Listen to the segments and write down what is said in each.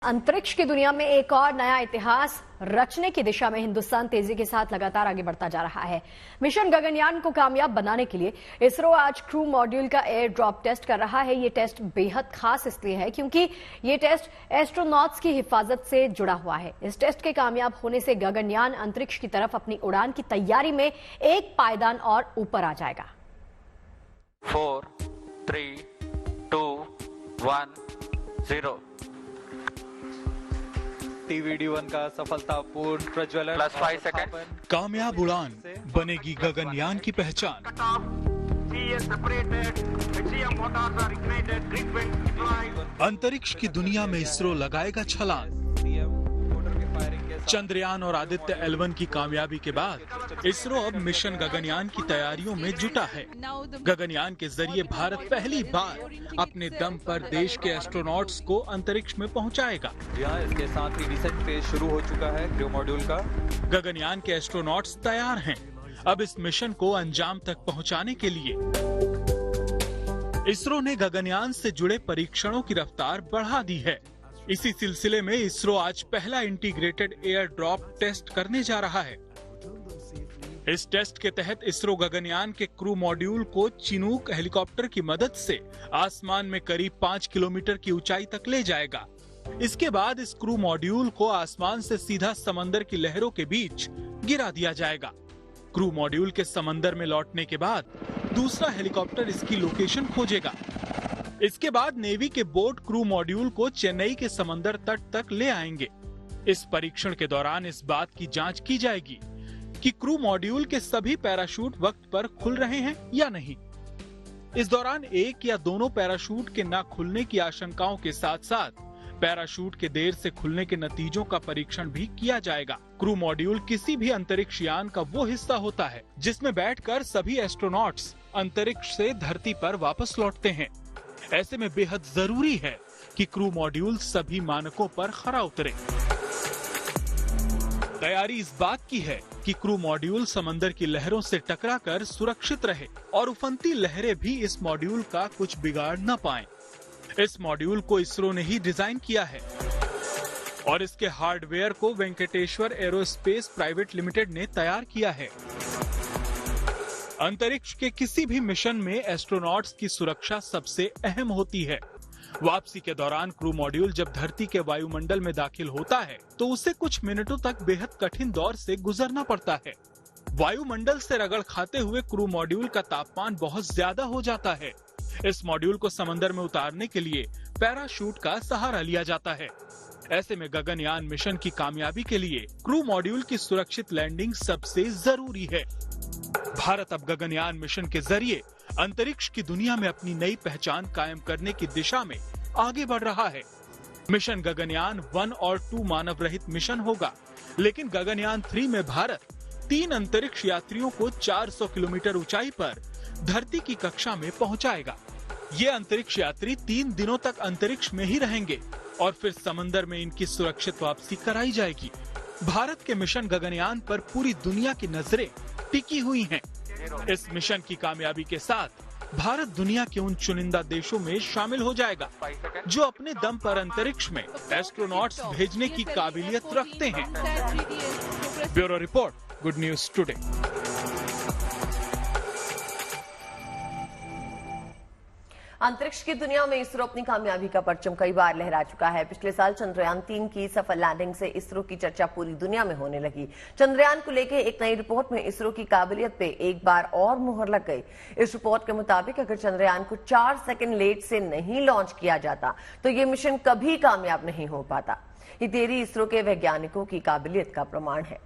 अंतरिक्ष की दुनिया में एक और नया इतिहास रचने की दिशा में हिंदुस्तान तेजी के साथ लगातार आगे बढ़ता जा रहा है। मिशन गगनयान को कामयाब बनाने के लिए इसरो आज क्रू मॉड्यूल का एयर ड्रॉप टेस्ट कर रहा है। ये टेस्ट बेहद खास इसलिए है क्योंकि ये टेस्ट एस्ट्रोनॉट्स की हिफाजत से जुड़ा हुआ है। इस टेस्ट के कामयाब होने से गगनयान अंतरिक्ष की तरफ अपनी उड़ान की तैयारी में एक पायदान और ऊपर आ जाएगा। 4, 3, 2, 1, 0। TVD-1 का सफलतापूर्ण प्रज्वलन +5 सेकंड। कामयाब उड़ान बनेगी गगनयान की पहचान। अंतरिक्ष की दुनिया में इसरो लगाएगा छलांग। चंद्रयान और आदित्य L1 की कामयाबी के बाद इसरो अब मिशन गगनयान की तैयारियों में जुटा है। गगनयान के जरिए भारत पहली बार अपने दम पर देश के एस्ट्रोनॉट्स को अंतरिक्ष में पहुंचाएगा। इसके साथ ही रिसेंट फेज शुरू हो चुका है क्रू मॉड्यूल का। गगनयान के एस्ट्रोनॉट्स तैयार हैं अब इस मिशन को अंजाम तक पहुंचाने के लिए। इसरो ने गगनयान से जुड़े परीक्षणों की रफ्तार बढ़ा दी है। इसी सिलसिले में इसरो आज पहला इंटीग्रेटेड एयर ड्रॉप टेस्ट करने जा रहा है। इस टेस्ट के तहत इसरो गगनयान के क्रू मॉड्यूल को चिनूक हेलीकॉप्टर की मदद से आसमान में करीब 5 किलोमीटर की ऊंचाई तक ले जाएगा। इसके बाद इस क्रू मॉड्यूल को आसमान से सीधा समंदर की लहरों के बीच गिरा दिया जाएगा। क्रू मॉड्यूल के समंदर में लौटने के बाद दूसरा हेलीकॉप्टर इसकी लोकेशन खोजेगा। इसके बाद नेवी के बोट क्रू मॉड्यूल को चेन्नई के समंदर तट तक ले आएंगे। इस परीक्षण के दौरान इस बात की जांच की जाएगी कि क्रू मॉड्यूल के सभी पैराशूट वक्त पर खुल रहे हैं या नहीं। इस दौरान एक या दोनों पैराशूट के न खुलने की आशंकाओं के साथ साथ पैराशूट के देर से खुलने के नतीजों का परीक्षण भी किया जाएगा। क्रू मॉड्यूल किसी भी अंतरिक्ष यान का वो हिस्सा होता है जिसमें बैठकर सभी एस्ट्रोनॉट्स अंतरिक्ष से धरती पर वापस लौटते हैं। ऐसे में बेहद जरूरी है कि क्रू मॉड्यूल सभी मानकों पर खरा उतरे। तैयारी इस बात की है कि क्रू मॉड्यूल समंदर की लहरों से टकराकर सुरक्षित रहे और उफनती लहरें भी इस मॉड्यूल का कुछ बिगाड़ न पाएं। इस मॉड्यूल को इसरो ने ही डिजाइन किया है और इसके हार्डवेयर को वेंकटेश्वर एरोस्पेस प्राइवेट लिमिटेड ने तैयार किया है। अंतरिक्ष के किसी भी मिशन में एस्ट्रोनॉट्स की सुरक्षा सबसे अहम होती है। वापसी के दौरान क्रू मॉड्यूल जब धरती के वायुमंडल में दाखिल होता है तो उसे कुछ मिनटों तक बेहद कठिन दौर से गुजरना पड़ता है। वायुमंडल से रगड़ खाते हुए क्रू मॉड्यूल का तापमान बहुत ज्यादा हो जाता है। इस मॉड्यूल को समंदर में उतारने के लिए पैराशूट का सहारा लिया जाता है। ऐसे में गगनयान मिशन की कामयाबी के लिए क्रू मॉड्यूल की सुरक्षित लैंडिंग सबसे जरूरी है। भारत अब गगनयान मिशन के जरिए अंतरिक्ष की दुनिया में अपनी नई पहचान कायम करने की दिशा में आगे बढ़ रहा है। मिशन गगनयान 1 और 2 मानव रहित मिशन होगा, लेकिन गगनयान 3 में भारत 3 अंतरिक्ष यात्रियों को 400 किलोमीटर ऊंचाई पर धरती की कक्षा में पहुंचाएगा। ये अंतरिक्ष यात्री 3 दिनों तक अंतरिक्ष में ही रहेंगे और फिर समंदर में इनकी सुरक्षित वापसी कराई जाएगी। भारत के मिशन गगनयान पर पूरी दुनिया की नजरें टिकी हुई हैं। इस मिशन की कामयाबी के साथ भारत दुनिया के उन चुनिंदा देशों में शामिल हो जाएगा जो अपने दम पर अंतरिक्ष में एस्ट्रोनॉट्स भेजने की काबिलियत रखते हैं। Bureau report, good news today. अंतरिक्ष की दुनिया में इसरो अपनी कामयाबी का परचम कई बार लहरा चुका है। पिछले साल चंद्रयान 3 की सफल लैंडिंग से इसरो की चर्चा पूरी दुनिया में होने लगी। चंद्रयान को लेकर एक नई रिपोर्ट में इसरो की काबिलियत पे एक बार और मुहर लग गई। इस रिपोर्ट के मुताबिक अगर चंद्रयान को 4 सेकंड लेट से नहीं लॉन्च किया जाता तो ये मिशन कभी कामयाब नहीं हो पाता। ये देरी इसरो के वैज्ञानिकों की काबिलियत का प्रमाण है।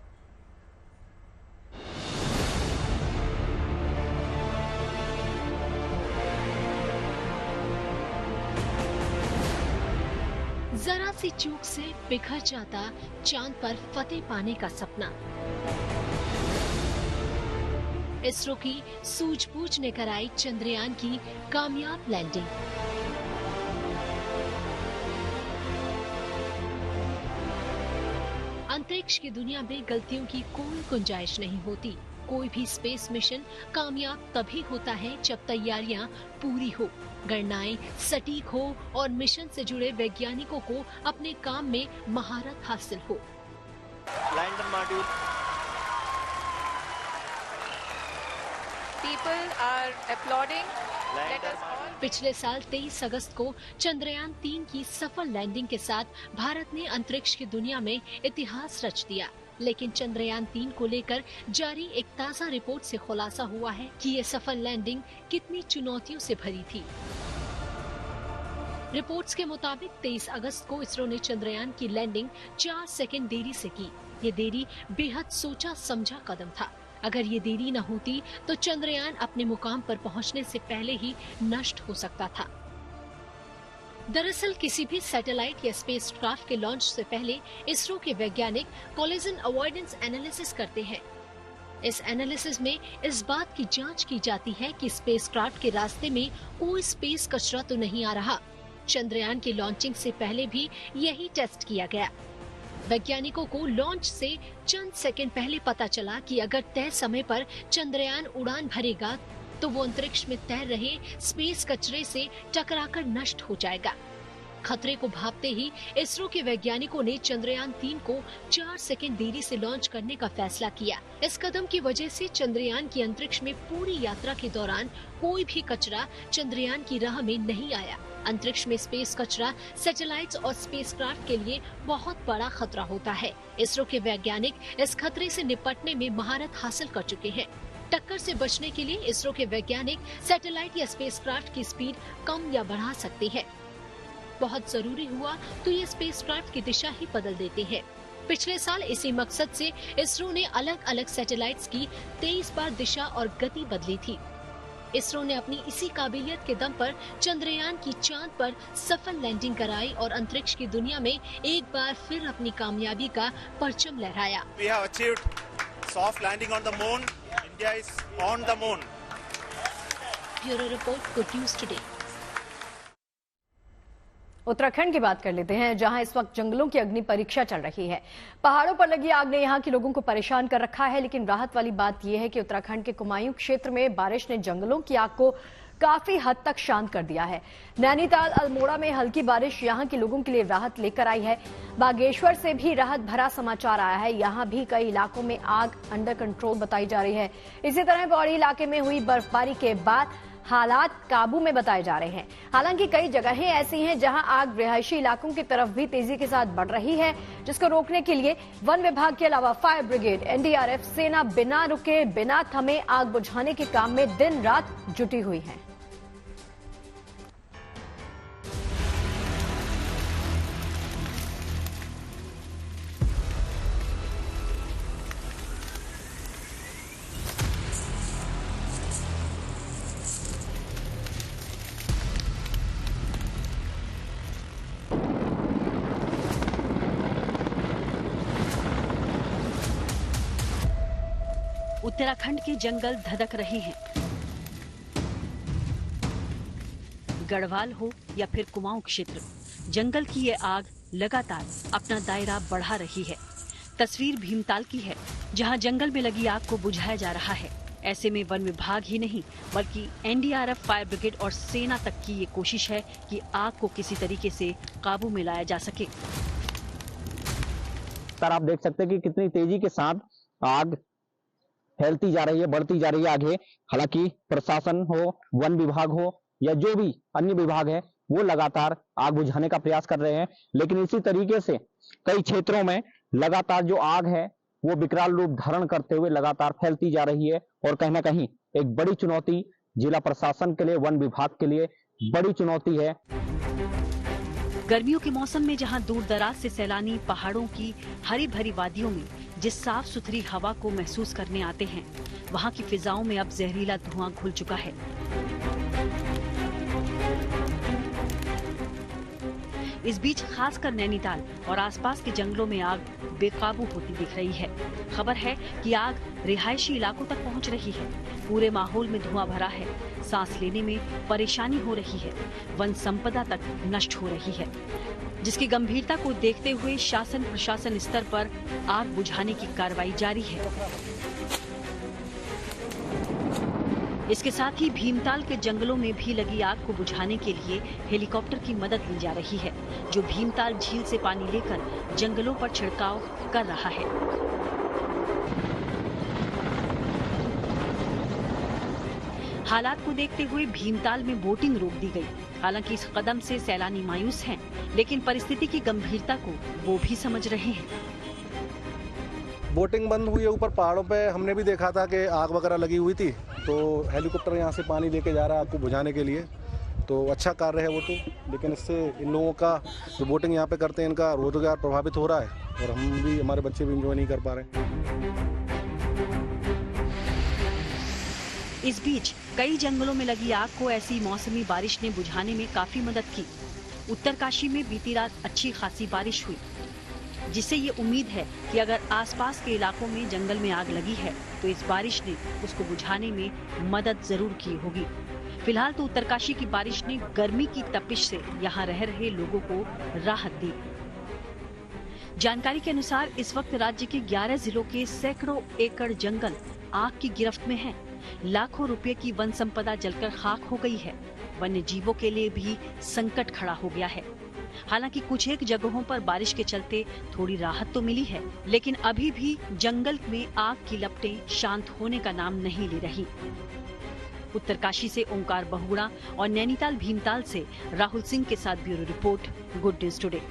जरा सी चूक से बिखर जाता चांद पर फतेह पाने का सपना। इसरो की सूझबूझ ने कराई चंद्रयान की कामयाब लैंडिंग। अंतरिक्ष की दुनिया में गलतियों की कोई गुंजाइश नहीं होती। कोई भी स्पेस मिशन कामयाब तभी होता है जब तैयारियां पूरी हो, गणनाएं सटीक हो और मिशन से जुड़े वैज्ञानिकों को अपने काम में महारत हासिल हो। Lander module People are applauding. Let us all. पिछले साल 23 अगस्त को चंद्रयान 3 की सफल लैंडिंग के साथ भारत ने अंतरिक्ष की दुनिया में इतिहास रच दिया। लेकिन चंद्रयान 3 को लेकर जारी एक ताज़ा रिपोर्ट से खुलासा हुआ है कि ये सफल लैंडिंग कितनी चुनौतियों से भरी थी। रिपोर्ट्स के मुताबिक 23 अगस्त को इसरो ने चंद्रयान की लैंडिंग 4 सेकंड देरी से की। ये देरी बेहद सोचा समझा कदम था। अगर ये देरी न होती तो चंद्रयान अपने मुकाम पर पहुंचने से पहले ही नष्ट हो सकता था। दरअसल किसी भी सैटेलाइट या स्पेसक्राफ्ट के लॉन्च से पहले इसरो के वैज्ञानिक कोलिजन अवॉइडेंस एनालिसिस करते हैं। इस एनालिसिस में इस बात की जांच की जाती है कि स्पेसक्राफ्ट के रास्ते में कोई स्पेस कचरा तो नहीं आ रहा। चंद्रयान की लॉन्चिंग से पहले भी यही टेस्ट किया गया। वैज्ञानिकों को लॉन्च से चंद सेकंड पहले पता चला कि अगर तय समय पर चंद्रयान उड़ान भरेगा तो वो अंतरिक्ष में तैर रहे स्पेस कचरे से टकराकर नष्ट हो जाएगा। खतरे को भांपते ही इसरो के वैज्ञानिकों ने चंद्रयान 3 को 4 सेकंड देरी से लॉन्च करने का फैसला किया। इस कदम की वजह से चंद्रयान की अंतरिक्ष में पूरी यात्रा के दौरान कोई भी कचरा चंद्रयान की राह में नहीं आया। अंतरिक्ष में स्पेस कचरा सैटेलाइट्स और स्पेसक्राफ्ट के लिए बहुत बड़ा खतरा होता है। इसरो के वैज्ञानिक इस खतरे से निपटने में महारत हासिल कर चुके हैं। टक्कर से बचने के लिए इसरो के वैज्ञानिक सैटेलाइट या स्पेसक्राफ्ट की स्पीड कम या बढ़ा सकते हैं। बहुत जरूरी हुआ तो ये स्पेसक्राफ्ट की दिशा ही बदल देते हैं। पिछले साल इसी मकसद से इसरो ने अलग अलग सैटेलाइट्स की 23 बार दिशा और गति बदली थी। इसरो ने अपनी इसी काबिलियत के दम पर चंद्रयान की चांद पर सफल लैंडिंग कराई और अंतरिक्ष की दुनिया में एक बार फिर अपनी कामयाबी का परचम लहराया। We have achieved soft landing on the moon. India is on the moon. Bureau report, good news today. Uttarakhand की बात कर लेते हैं, जहां इस वक्त जंगलों की अग्नि परीक्षा चल रही है। पहाड़ों पर लगी आग ने यहां के लोगों को परेशान कर रखा है, लेकिन राहत वाली बात यह है कि उत्तराखंड के कुमायूं क्षेत्र में बारिश ने जंगलों की आग को काफी हद तक शांत कर दिया है। नैनीताल अल्मोड़ा में हल्की बारिश यहां के लोगों के लिए राहत लेकर आई है। बागेश्वर से भी राहत भरा समाचार आया है। यहां भी कई इलाकों में आग अंडर कंट्रोल बताई जा रही है। इसी तरह पौड़ी इलाके में हुई बर्फबारी के बाद हालात काबू में बताए जा रहे हैं। हालांकि कई जगहें ऐसी हैं जहां आग रिहायशी इलाकों की तरफ भी तेजी के साथ बढ़ रही है, जिसको रोकने के लिए वन विभाग के अलावा फायर ब्रिगेड, एनडीआरएफ, सेना बिना रुके बिना थमे आग बुझाने के काम में दिन रात जुटी हुई है। उत्तराखंड के जंगल धधक रहे हैं। गढ़वाल हो या फिर कुमाऊं क्षेत्र, जंगल की ये आग लगातार अपना दायरा बढ़ा रही है। तस्वीर भीमताल की है, जहां जंगल में लगी आग को बुझाया जा रहा है। ऐसे में वन विभाग ही नहीं बल्कि एनडीआरएफ, फायर ब्रिगेड और सेना तक की ये कोशिश है कि आग को किसी तरीके से काबू में लाया जा सके। सर, आप देख सकते हैं कि कितनी तेजी के साथ आग फैलती जा रही है, बढ़ती जा रही है आगे। हालांकि प्रशासन हो, वन विभाग हो या जो भी अन्य विभाग है, वो लगातार आग बुझाने का प्रयास कर रहे हैं, लेकिन इसी तरीके से कई क्षेत्रों में लगातार जो आग है वो विकराल रूप धारण करते हुए लगातार फैलती जा रही है। और कहीं ना कहीं एक बड़ी चुनौती जिला प्रशासन के लिए, वन विभाग के लिए बड़ी चुनौती है। गर्मियों के मौसम में जहां दूर दराज से सैलानी पहाड़ों की हरी भरी वादियों में जिस साफ सुथरी हवा को महसूस करने आते हैं, वहां की फिजाओं में अब जहरीला धुआं घुल चुका है। इस बीच खासकर नैनीताल और आसपास के जंगलों में आग बेकाबू होती दिख रही है। खबर है कि आग रिहायशी इलाकों तक पहुंच रही है। पूरे माहौल में धुआं भरा है, सांस लेने में परेशानी हो रही है, वन संपदा तक नष्ट हो रही है, जिसकी गंभीरता को देखते हुए शासन प्रशासन स्तर पर आग बुझाने की कार्रवाई जारी है। इसके साथ ही भीमताल के जंगलों में भी लगी आग को बुझाने के लिए हेलीकॉप्टर की मदद ली जा रही है, जो भीमताल झील से पानी लेकर जंगलों पर छिड़काव कर रहा है। हालात को देखते हुए भीमताल में बोटिंग रोक दी गई। हालांकि इस कदम से सैलानी मायूस हैं, लेकिन परिस्थिति की गंभीरता को वो भी समझ रहे हैं। बोटिंग बंद हुई है ऊपर पहाड़ों पे। हमने भी देखा था कि आग वगैरह लगी हुई थी, तो हेलीकॉप्टर यहाँ से पानी लेके जा रहा है आग को बुझाने के लिए। तो अच्छा कार्य है वो तो, लेकिन इससे इन लोगों का जो बोटिंग यहाँ पे करते हैं इनका रोजगार प्रभावित हो रहा है, और हम भी, हमारे बच्चे भी इंजॉय नहीं कर पा रहे। इस बीच कई जंगलों में लगी आग को ऐसी मौसमी बारिश ने बुझाने में काफी मदद की। उत्तरकाशी में बीती रात अच्छी खासी बारिश हुई, जिससे ये उम्मीद है कि अगर आसपास के इलाकों में जंगल में आग लगी है तो इस बारिश ने उसको बुझाने में मदद जरूर की होगी। फिलहाल तो उत्तरकाशी की बारिश ने गर्मी की तपिश से यहाँ रह रहे लोगों को राहत दी। जानकारी के अनुसार इस वक्त राज्य के 11 जिलों के सैकड़ों एकड़ जंगल आग की गिरफ्त में हैं। लाखों रुपए की वन संपदा जलकर खाक हो गई है। वन्य जीवों के लिए भी संकट खड़ा हो गया है। हालांकि कुछ एक जगहों पर बारिश के चलते थोड़ी राहत तो मिली है, लेकिन अभी भी जंगल में आग की लपटें शांत होने का नाम नहीं ले रही। उत्तरकाशी से ओंकार बहुगुणा और नैनीताल भीमताल से राहुल सिंह के साथ bureau report, good news today.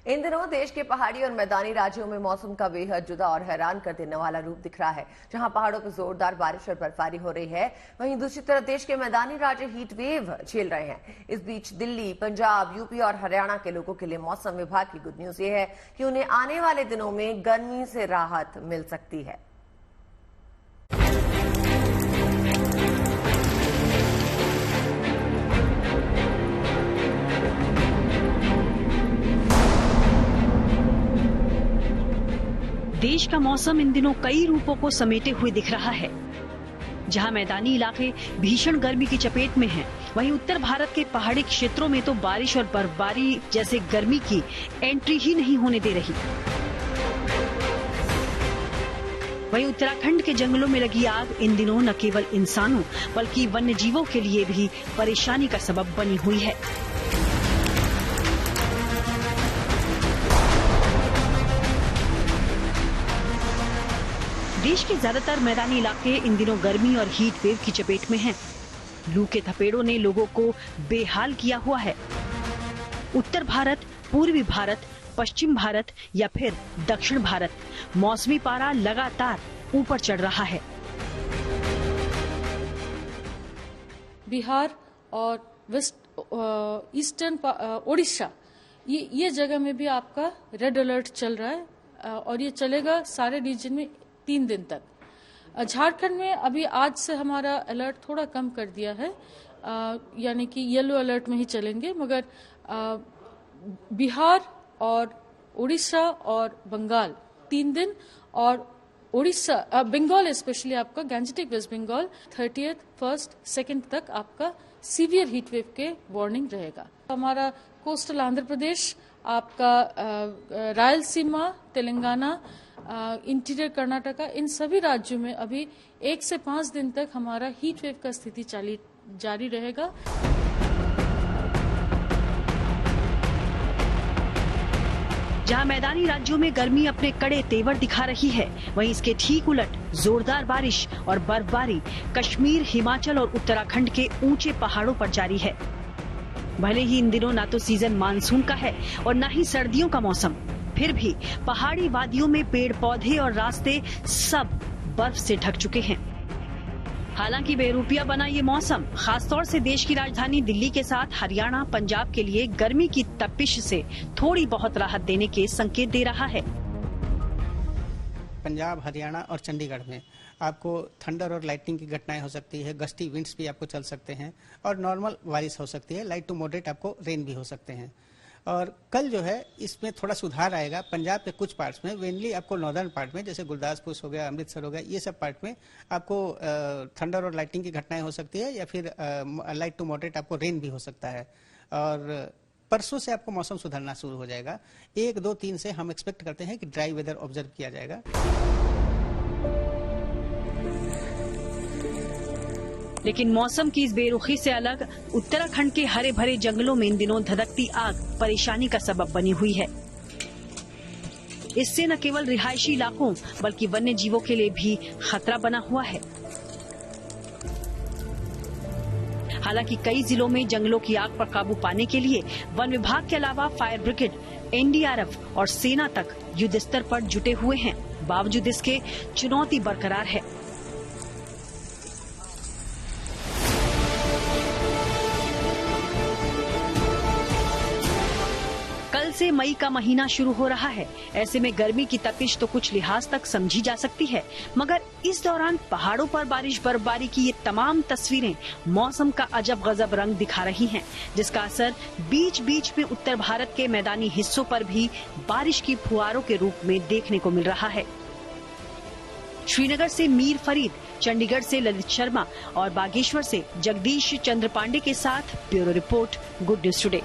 इन दिनों देश के पहाड़ी और मैदानी राज्यों में मौसम का बेहद जुदा और हैरान कर देने वाला रूप दिख रहा है। जहां पहाड़ों पर जोरदार बारिश और बर्फबारी हो रही है, वहीं दूसरी तरफ देश के मैदानी राज्य हीट वेव झेल रहे हैं। इस बीच दिल्ली, पंजाब, यूपी और हरियाणा के लोगों के लिए मौसम विभाग की गुड न्यूज ये है कि उन्हें आने वाले दिनों में गर्मी से राहत मिल सकती है। देश का मौसम इन दिनों कई रूपों को समेटे हुए दिख रहा है। जहां मैदानी इलाके भीषण गर्मी की चपेट में हैं, वहीं उत्तर भारत के पहाड़ी क्षेत्रों में तो बारिश और बर्फबारी जैसे गर्मी की एंट्री ही नहीं होने दे रही। वहीं उत्तराखंड के जंगलों में लगी आग इन दिनों न केवल इंसानों बल्कि वन्य जीवों के लिए भी परेशानी का सबब बनी हुई है। देश के ज्यादातर मैदानी इलाके इन दिनों गर्मी और हीट वेव की चपेट में हैं। लू के थपेड़ों ने लोगों को बेहाल किया हुआ है। उत्तर भारत, पूर्वी भारत, पश्चिम भारत या फिर दक्षिण भारत, मौसमी पारा लगातार ऊपर चढ़ रहा है। बिहार और वेस्ट ईस्टर्न ओडिशा, ये जगह में भी आपका रेड अलर्ट चल रहा है और ये चलेगा सारे रीजन में 3 दिन तक। झारखंड में अभी आज से हमारा अलर्ट थोड़ा कम कर दिया है, यानी कि येलो अलर्ट में ही चलेंगे, मगर बिहार और उड़ीसा और बंगाल 3 दिन, और उड़ीसा बंगाल स्पेशली आपका Gangetic West Bengal 30th, 1st, 2nd तक आपका सीवियर हीट वेव के वार्निंग रहेगा। हमारा कोस्टल आंध्र प्रदेश, आपका रायलसीमा, तेलंगाना, इंटीरियर कर्नाटका, इन सभी राज्यों में अभी 1 से 5 दिन तक हमारा हीट वेव का स्थिति जारी रहेगा। जहां मैदानी राज्यों में गर्मी अपने कड़े तेवर दिखा रही है, वहीं इसके ठीक उलट जोरदार बारिश और बर्फबारी कश्मीर, हिमाचल और उत्तराखंड के ऊंचे पहाड़ों पर जारी है। भले ही इन दिनों ना तो सीजन मानसून का है और न ही सर्दियों का मौसम, फिर भी पहाड़ी वादियों में पेड़ पौधे और रास्ते सब बर्फ से ढक चुके हैं। हालांकि बेरूपिया बना ये मौसम खासतौर से देश की राजधानी दिल्ली के साथ हरियाणा, पंजाब के लिए गर्मी की तपिश से थोड़ी बहुत राहत देने के संकेत दे रहा है। पंजाब, हरियाणा और चंडीगढ़ में आपको थंडर और लाइटनिंग की घटनाएं हो सकती है, गस्टी विंड्स भी आपको चल सकते हैं और नॉर्मल बारिश हो सकती है, लाइट टू मॉडरेट आपको रेन भी हो सकते हैं। और कल जो है इसमें थोड़ा सुधार आएगा। पंजाब के कुछ पार्ट्स में, मेनली आपको नॉर्दर्न पार्ट में, जैसे गुरदासपुर हो गया, अमृतसर हो गया, ये सब पार्ट में आपको थंडर और लाइटनिंग की घटनाएं हो सकती है या फिर लाइट टू मॉडरेट आपको रेन भी हो सकता है। और परसों से आपको मौसम सुधरना शुरू हो जाएगा। 1, 2, 3 से हम एक्सपेक्ट करते हैं कि ड्राई वेदर ऑब्जर्व किया जाएगा। लेकिन मौसम की इस बेरुखी से अलग उत्तराखंड के हरे भरे जंगलों में इन दिनों धधकती आग परेशानी का सबब बनी हुई है। इससे न केवल रिहायशी इलाकों बल्कि वन्य जीवों के लिए भी खतरा बना हुआ है। हालांकि कई जिलों में जंगलों की आग पर काबू पाने के लिए वन विभाग के अलावा फायर ब्रिगेड, एनडीआरएफ और सेना तक युद्ध स्तर पर जुटे हुए हैं। बावजूद इसके चुनौती बरकरार है। कल से मई का महीना शुरू हो रहा है। ऐसे में गर्मी की तपिश तो कुछ लिहाज तक समझी जा सकती है, मगर इस दौरान पहाड़ों पर बारिश बर्फबारी की ये तमाम तस्वीरें मौसम का अजब गजब रंग दिखा रही हैं, जिसका असर बीच बीच में उत्तर भारत के मैदानी हिस्सों पर भी बारिश की फुहारों के रूप में देखने को मिल रहा है। श्रीनगर से मीर फरीद, चंडीगढ़ से ललित शर्मा और बागेश्वर से जगदीश चंद्र पांडे के साथ bureau report, good news today.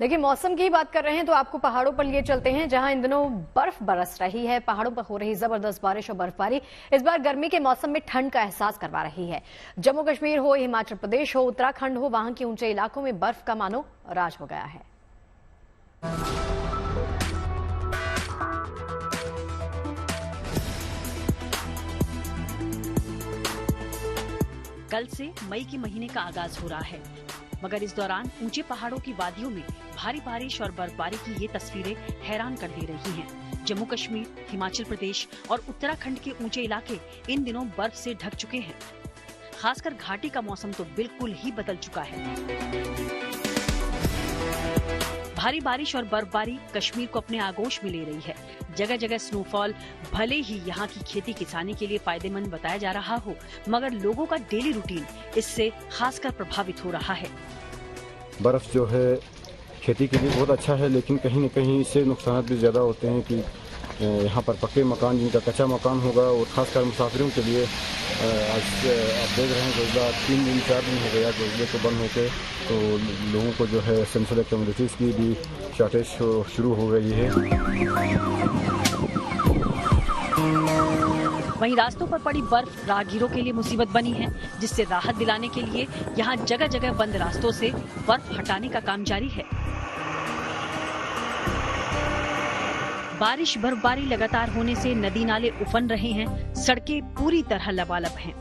देखिए, मौसम की बात कर रहे हैं तो आपको पहाड़ों पर लिए चलते हैं, जहां इन दिनों बर्फ बरस रही है। पहाड़ों पर हो रही जबरदस्त बारिश और बर्फबारी इस बार गर्मी के मौसम में ठंड का एहसास करवा रही है। जम्मू कश्मीर हो, हिमाचल प्रदेश हो, उत्तराखंड हो, वहां के ऊंचे इलाकों में बर्फ का मानो राज हो गया है। कल से मई के महीने का आगाज हो रहा है, मगर इस दौरान ऊंचे पहाड़ों की वादियों में भारी बारिश और बर्फबारी की ये तस्वीरें हैरान कर दे रही हैं। जम्मू कश्मीर, हिमाचल प्रदेश और उत्तराखंड के ऊंचे इलाके इन दिनों बर्फ से ढक चुके हैं। खासकर घाटी का मौसम तो बिल्कुल ही बदल चुका है। भारी बारिश और बर्फबारी कश्मीर को अपने आगोश में ले रही है। जगह जगह स्नोफॉल भले ही यहाँ की खेती किसानी के लिए फायदेमंद बताया जा रहा हो, मगर लोगों का डेली रूटीन इससे खासकर प्रभावित हो रहा है। बर्फ जो है खेती के लिए बहुत अच्छा है, लेकिन कहीं न कहीं इससे नुकसान भी ज्यादा होते हैं कि यहाँ पर पक्के मकान, जिनका कच्चा मकान होगा, और खासकर मुसाफिरों के लिए आज आप देख रहे हैं गुजरात 3 दिन 4 दिन हो गया बिजली को बंद होकर, तो लोगों को जो है एसेंशियल कमोडिटीज़ की भी शॉर्टेज शुरू हो गई है। वहीं रास्तों पर पड़ी बर्फ राहगीरों के लिए मुसीबत बनी है, जिससे राहत दिलाने के लिए यहाँ जगह जगह बंद रास्तों से बर्फ हटाने का काम जारी है। बारिश बर्फबारी लगातार होने से नदी नाले उफन रहे हैं, सड़कें पूरी तरह लबालब हैं।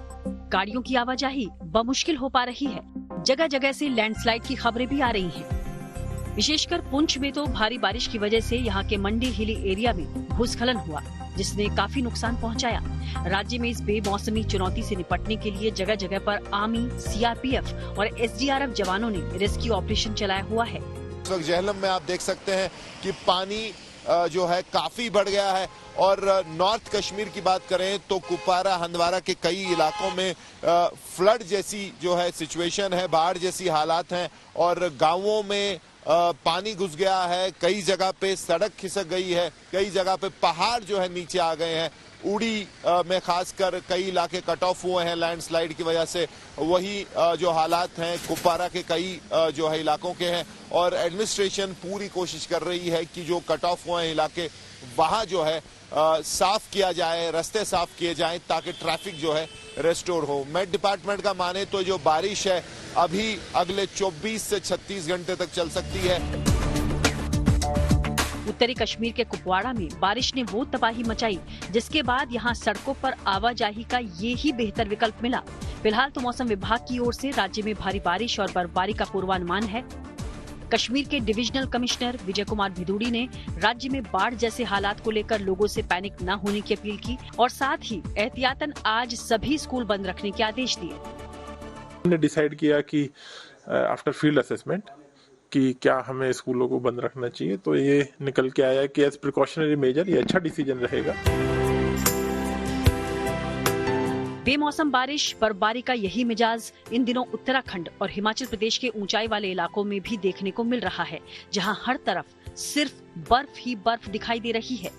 गाड़ियों की आवाजाही बमुश्किल हो पा रही है। जगह जगह से लैंडस्लाइड की खबरें भी आ रही हैं। विशेषकर पुंछ में तो भारी बारिश की वजह से यहाँ के मंडी हिली एरिया में भूस्खलन हुआ, जिसने काफी नुकसान पहुँचाया। राज्य में इस बेमौसमी चुनौती से निपटने के लिए जगह जगह पर आर्मी, सीआरपीएफ और एसडीआरएफ जवानों ने रेस्क्यू ऑपरेशन चलाया हुआ है। इस वक्त जेहलम में आप देख सकते हैं कि पानी जो है काफी बढ़ गया है, और नॉर्थ कश्मीर की बात करें तो कुपवारा, हंदवारा के कई इलाकों में फ्लड जैसी जो है सिचुएशन है, बाढ़ जैसी हालात हैं, और गांवों में पानी घुस गया है। कई जगह पे सड़क खिसक गई है, कई जगह पे पहाड़ जो है नीचे आ गए हैं। उड़ी में खासकर कई इलाके कट ऑफ हुए हैं लैंडस्लाइड की वजह से। वही जो हालात हैं कुपवारा के कई जो है इलाकों के हैं, और एडमिनिस्ट्रेशन पूरी कोशिश कर रही है कि जो कट ऑफ हुए हैं इलाके वहां जो है साफ किया जाए, रास्ते साफ किए जाएं, ताकि ट्रैफिक जो है रेस्टोर हो। मेट डिपार्टमेंट का माने तो जो बारिश है अभी अगले 24 से 36 घंटे तक चल सकती है। उत्तरी कश्मीर के कुपवाड़ा में बारिश ने वो तबाही मचाई, जिसके बाद यहाँ सड़कों पर आवाजाही का ये ही बेहतर विकल्प मिला। फिलहाल तो मौसम विभाग की ओर से राज्य में भारी बारिश और बर्फबारी का पूर्वानुमान है। कश्मीर के डिविजनल कमिश्नर विजय कुमार भिदुड़ी ने राज्य में बाढ़ जैसे हालात को लेकर लोगों से पैनिक न होने की अपील की, और साथ ही एहतियातन आज सभी स्कूल बंद रखने के आदेश दिए। हमने डिसाइड किया कि आफ्टर फील्ड असेसमेंट कि क्या हमें स्कूलों को बंद रखना चाहिए, तो ये निकल के आया कि एज प्रिकॉशनरी मेजर ये अच्छा डिसीजन रहेगा। बेमौसम बारिश बर्फबारी का यही मिजाज इन दिनों उत्तराखंड और हिमाचल प्रदेश के ऊंचाई वाले इलाकों में भी देखने को मिल रहा है, जहां हर तरफ सिर्फ बर्फ ही बर्फ दिखाई दे रही है।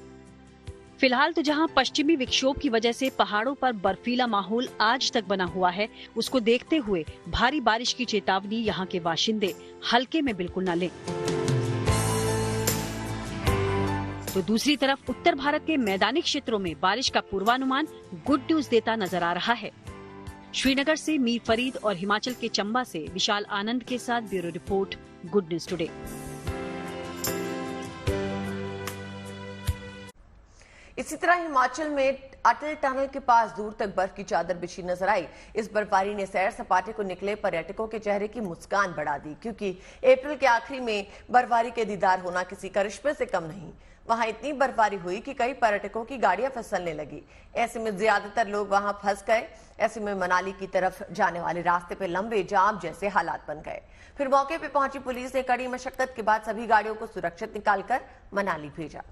फिलहाल तो जहां पश्चिमी विक्षोभ की वजह से पहाड़ों पर बर्फीला माहौल आज तक बना हुआ है, उसको देखते हुए भारी बारिश की चेतावनी यहां के बाशिंदे हल्के में बिल्कुल न लें। तो दूसरी तरफ उत्तर भारत के मैदानी क्षेत्रों में बारिश का पूर्वानुमान गुड न्यूज देता नजर आ रहा है। श्रीनगर से मीर फरीद और हिमाचल के चंबा से विशाल आनंद के साथ bureau report, good news today. इसी तरह हिमाचल में अटल टनल के पास दूर तक बर्फ की चादर बिछी नजर आई। इस बर्फबारी ने सैर सपाटे को निकले पर्यटकों के चेहरे की मुस्कान बढ़ा दी, क्योंकि अप्रैल के आखिरी में बर्फबारी के दीदार होना किसी करिश्मे से कम नहीं। वहां इतनी बर्फबारी हुई कि कई पर्यटकों की गाड़ियां फिसलने लगी। ऐसे में ज्यादातर लोग वहां फंस गए। ऐसे में मनाली की तरफ जाने वाले रास्ते पे लंबे जाम जैसे हालात बन गए। फिर मौके पे पहुंची पुलिस ने कड़ी मशक्कत के बाद सभी गाड़ियों को सुरक्षित निकालकर मनाली भेजा।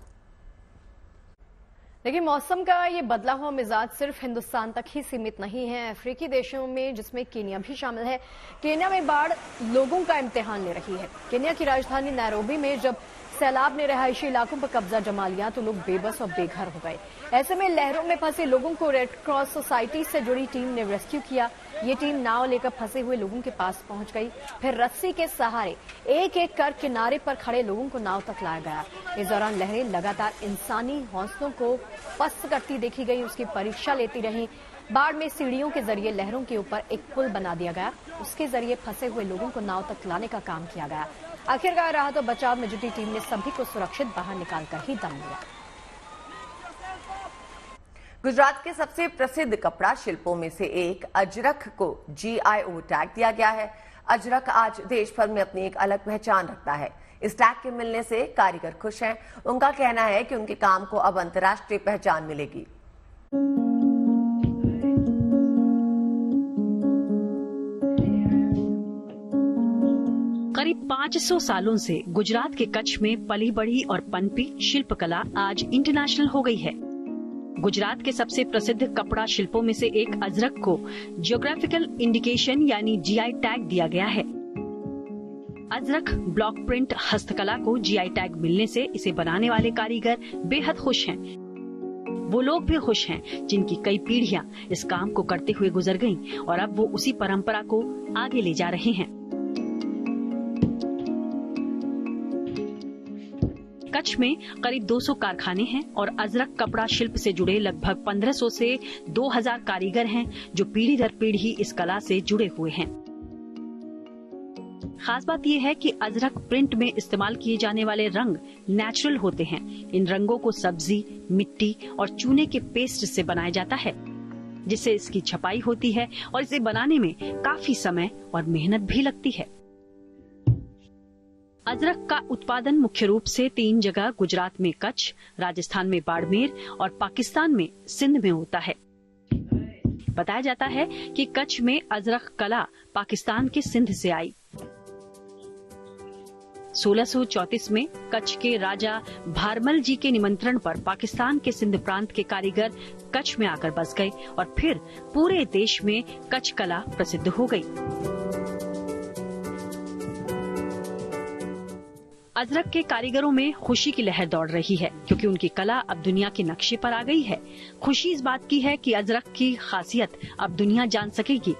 लेकिन मौसम का ये बदला हुआ मिजाज सिर्फ हिंदुस्तान तक ही सीमित नहीं है। अफ्रीकी देशों में, जिसमें केन्या भी शामिल है, केन्या में बाढ़ लोगों का इम्तिहान ले रही है। केन्या की राजधानी नैरोबी में जब सैलाब ने रहायशी इलाकों पर कब्जा जमा लिया तो लोग बेबस और बेघर हो गए। ऐसे में लहरों में फंसे लोगों को रेड क्रॉस सोसाइटी से जुड़ी टीम ने रेस्क्यू किया। ये टीम नाव लेकर फंसे हुए लोगों के पास पहुंच गई। फिर रस्सी के सहारे एक एक कर किनारे पर खड़े लोगों को नाव तक लाया गया। इस दौरान लहरें लगातार इंसानी हौसलों को पस्त करती देखी गई, उसकी परीक्षा लेती रही। बाढ़ में सीढ़ियों के जरिए लहरों के ऊपर एक पुल बना दिया गया, उसके जरिए फंसे हुए लोगों को नाव तक लाने का काम किया गया। आखिरकार राहत और बचाव में जुटी टीम ने सभी को सुरक्षित बाहर निकालकर ही दम लिया। गुजरात के सबसे प्रसिद्ध कपड़ा शिल्पों में से एक अजरक को GIO टैग दिया गया है। अजरक आज देश भर में अपनी एक अलग पहचान रखता है। इस टैग के मिलने से कारीगर खुश हैं। उनका कहना है कि उनके काम को अब अंतर्राष्ट्रीय पहचान मिलेगी। करीब 500 सालों से गुजरात के कच्छ में पली बढ़ी और पनपी शिल्पकला आज इंटरनेशनल हो गई है। गुजरात के सबसे प्रसिद्ध कपड़ा शिल्पों में से एक अजरक को जियोग्राफिकल इंडिकेशन यानी GI टैग दिया गया है। अजरक ब्लॉक प्रिंट हस्तकला को GI टैग मिलने से इसे बनाने वाले कारीगर बेहद खुश हैं। वो लोग भी खुश हैं जिनकी कई पीढ़ियां इस काम को करते हुए गुजर गईं और अब वो उसी परंपरा को आगे ले जा रहे हैं। कच्छ में करीब 200 कारखाने हैं और अजरक कपड़ा शिल्प से जुड़े लगभग 1500 से 2000 कारीगर हैं जो पीढ़ी दर पीढ़ी इस कला से जुड़े हुए हैं। खास बात यह है कि अजरक प्रिंट में इस्तेमाल किए जाने वाले रंग नेचुरल होते हैं। इन रंगों को सब्जी, मिट्टी और चूने के पेस्ट से बनाया जाता है, जिससे इसकी छपाई होती है और इसे बनाने में काफी समय और मेहनत भी लगती है। अजरक का उत्पादन मुख्य रूप से 3 जगह गुजरात में कच्छ, राजस्थान में बाड़मेर और पाकिस्तान में सिंध में होता है। बताया जाता है कि कच्छ में अजरक कला पाकिस्तान के सिंध से आई। 1634 में कच्छ के राजा भारमल जी के निमंत्रण पर पाकिस्तान के सिंध प्रांत के कारीगर कच्छ में आकर बस गए और फिर पूरे देश में कच्छ कला प्रसिद्ध हो गई। अजरक के कारीगरों में खुशी की लहर दौड़ रही है क्योंकि उनकी कला अब दुनिया के नक्शे पर आ गई है। खुशी इस बात की है कि अजरक की खासियत अब दुनिया जान सकेगी।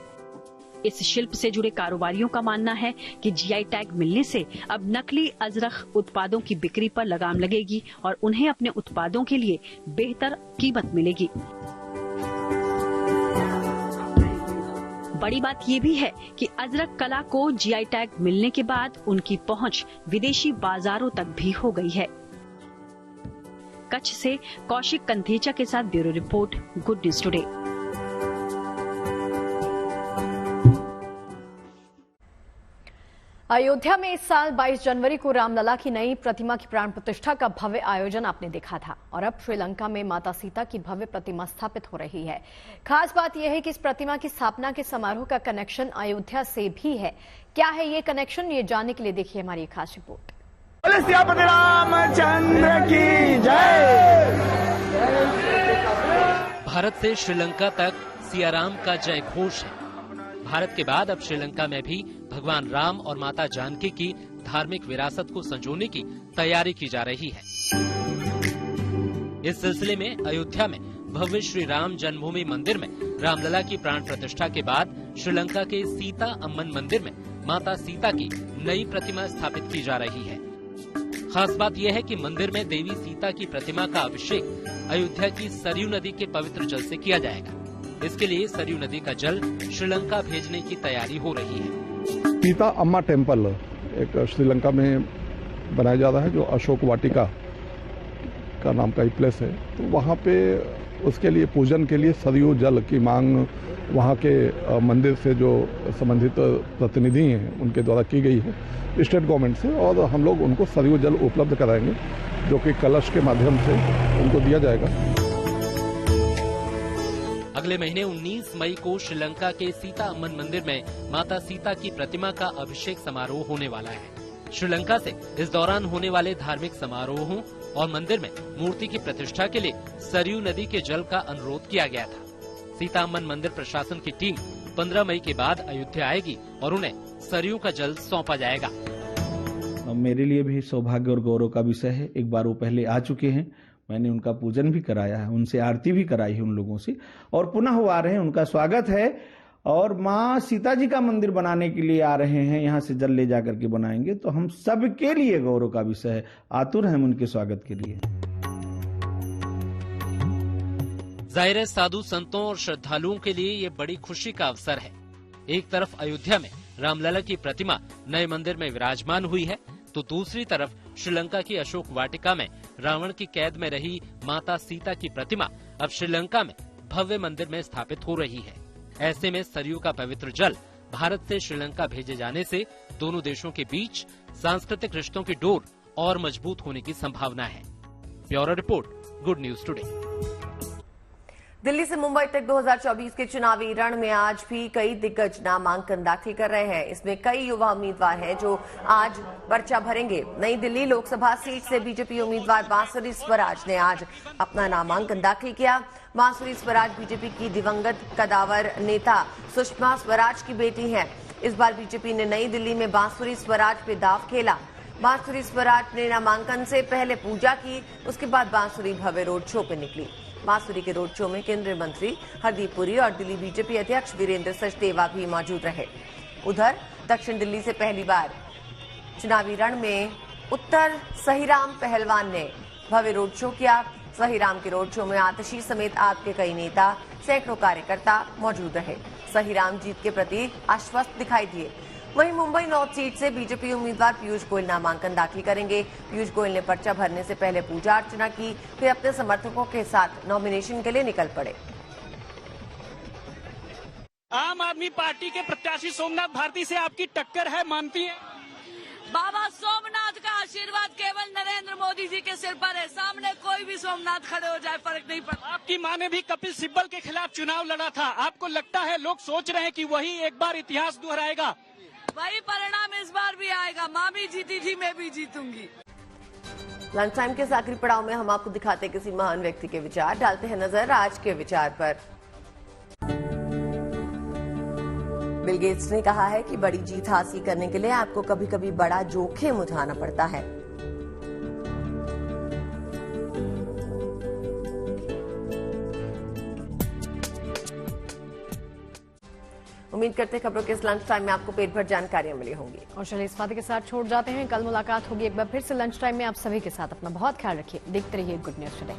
इस शिल्प से जुड़े कारोबारियों का मानना है कि GI टैग मिलने से अब नकली अजरक उत्पादों की बिक्री पर लगाम लगेगी और उन्हें अपने उत्पादों के लिए बेहतर कीमत मिलेगी। बड़ी बात ये भी है कि अजरक कला को GI टैग मिलने के बाद उनकी पहुंच विदेशी बाजारों तक भी हो गई है। कच्छ से कौशिक कंथेचा के साथ bureau report, good news today. Ayodhya में इस साल 22 जनवरी को रामलला की नई प्रतिमा की प्राण प्रतिष्ठा का भव्य आयोजन आपने देखा था और अब श्रीलंका में माता सीता की भव्य प्रतिमा स्थापित हो रही है। खास बात यह है कि इस प्रतिमा की स्थापना के समारोह का कनेक्शन अयोध्या से भी है। क्या है ये कनेक्शन, ये जानने के लिए देखिए हमारी खास रिपोर्ट। रामचंद्र की जय। भारत से श्रीलंका तक सियाराम का जय घोष है। भारत के बाद अब श्रीलंका में भी भगवान राम और माता जानकी की धार्मिक विरासत को संजोने की तैयारी की जा रही है। इस सिलसिले में अयोध्या में भव्य श्री राम जन्मभूमि मंदिर में रामलला की प्राण प्रतिष्ठा के बाद श्रीलंका के सीता अम्मन मंदिर में माता सीता की नई प्रतिमा स्थापित की जा रही है। खास बात यह है कि मंदिर में देवी सीता की प्रतिमा का अभिषेक अयोध्या की सरयू नदी के पवित्र जल से किया जाएगा। इसके लिए सरयू नदी का जल श्रीलंका भेजने की तैयारी हो रही है। सीता अम्मा टेम्पल एक श्रीलंका में बनाया जा रहा है, जो अशोक वाटिका का नाम का एक प्लेस है। तो वहाँ पे उसके लिए पूजन के लिए सरयू जल की मांग वहाँ के मंदिर से जो संबंधित प्रतिनिधि हैं उनके द्वारा की गई है स्टेट गवर्नमेंट से, और हम लोग उनको सरयू जल उपलब्ध कराएंगे जो कि कलश के माध्यम से उनको दिया जाएगा। अगले महीने 19 मई को श्रीलंका के सीता अम्मन मंदिर में माता सीता की प्रतिमा का अभिषेक समारोह होने वाला है। श्रीलंका से इस दौरान होने वाले धार्मिक समारोहों और मंदिर में मूर्ति की प्रतिष्ठा के लिए सरयू नदी के जल का अनुरोध किया गया था। सीता अम्मन मंदिर प्रशासन की टीम 15 मई के बाद अयोध्या आएगी और उन्हें सरयू का जल सौंपा जाएगा। मेरे लिए भी सौभाग्य और गौरव का विषय है। एक बार वो पहले आ चुके हैं, मैंने उनका पूजन भी कराया है, उनसे आरती भी कराई है उन लोगों से, और पुनः वो आ रहे हैं, उनका स्वागत है। और माँ सीता जी का मंदिर बनाने के लिए आ रहे हैं, यहाँ से जल ले जाकर के बनाएंगे, तो हम सबके लिए गौरव का विषय है। आतुर हैं उनके स्वागत के लिए। जाहिर है साधु संतों और श्रद्धालुओं के लिए ये बड़ी खुशी का अवसर है। एक तरफ अयोध्या में रामलला की प्रतिमा नए मंदिर में विराजमान हुई है, तो दूसरी तरफ श्रीलंका की अशोक वाटिका में रावण की कैद में रही माता सीता की प्रतिमा अब श्रीलंका में भव्य मंदिर में स्थापित हो रही है। ऐसे में सरयू का पवित्र जल भारत से श्रीलंका भेजे जाने से दोनों देशों के बीच सांस्कृतिक रिश्तों की डोर और मजबूत होने की संभावना है। Bureau report, good news today. Delhi से मुंबई तक 2024 के चुनावी रण में आज भी कई दिग्गज नामांकन दाखिल कर रहे हैं। इसमें कई युवा उम्मीदवार हैं जो आज पर्चा भरेंगे। नई दिल्ली लोकसभा सीट से बीजेपी उम्मीदवार बांसुरी स्वराज ने आज अपना नामांकन दाखिल किया। बांसुरी स्वराज बीजेपी की दिवंगत कदावर नेता सुषमा स्वराज की बेटी हैं। इस बार बीजेपी ने नई दिल्ली में बांसुरी स्वराज पे दांव खेला। बांसुरी स्वराज ने नामांकन से पहले पूजा की, उसके बाद बांसुरी भव्य रोड शो पे निकली। बांसुरी के रोड शो में केंद्रीय मंत्री हरदीप पुरी और दिल्ली बीजेपी अध्यक्ष वीरेंद्र सचदेवा भी मौजूद रहे। उधर दक्षिण दिल्ली से पहली बार चुनावी रण में उत्तर सहीराम पहलवान ने भव्य रोड शो किया। सहीराम के रोड शो में आतिशी समेत आप के कई नेता, सैकड़ों कार्यकर्ता मौजूद रहे। सहीराम जीत के प्रति आश्वस्त दिखाई दिए। वहीं मुंबई नॉर्थ सीट से बीजेपी उम्मीदवार पीयूष गोयल नामांकन दाखिल करेंगे। पीयूष गोयल ने पर्चा भरने से पहले पूजा अर्चना की, फिर अपने समर्थकों के साथ नॉमिनेशन के लिए निकल पड़े। आम आदमी पार्टी के प्रत्याशी सोमनाथ भारती से आपकी टक्कर है, मानती है? बाबा सोमनाथ का आशीर्वाद केवल नरेंद्र मोदी जी के सिर पर है। सामने कोई भी सोमनाथ खड़े हो जाए फर्क नहीं पड़ता। आपकी मां ने भी कपिल सिब्बल के खिलाफ चुनाव लड़ा था। आपको लगता है लोग सोच रहे हैं कि वही एक बार इतिहास दोहराएगा? वही परिणाम इस बार भी आएगा। मां भी जीती थी, मैं भी जीतूंगी। लंच टाइम के इस आखिरी पड़ाव में हम आपको दिखाते हैं किसी महान व्यक्ति के विचार। डालते हैं नजर आज के विचार पर। बिल गेट्स ने कहा है कि बड़ी जीत हासिल करने के लिए आपको कभी कभी बड़ा जोखिम उठाना पड़ता है। उम्मीद करते हैं खबरों के इस लंच टाइम में आपको पेट भर जानकारियां मिली होंगी। और चलिए इस बात के साथ छोड़ जाते हैं, कल मुलाकात होगी एक बार फिर से लंच टाइम में। आप सभी के साथ अपना बहुत ख्याल रखिए। देखते रहिए गुड न्यूज टुडे।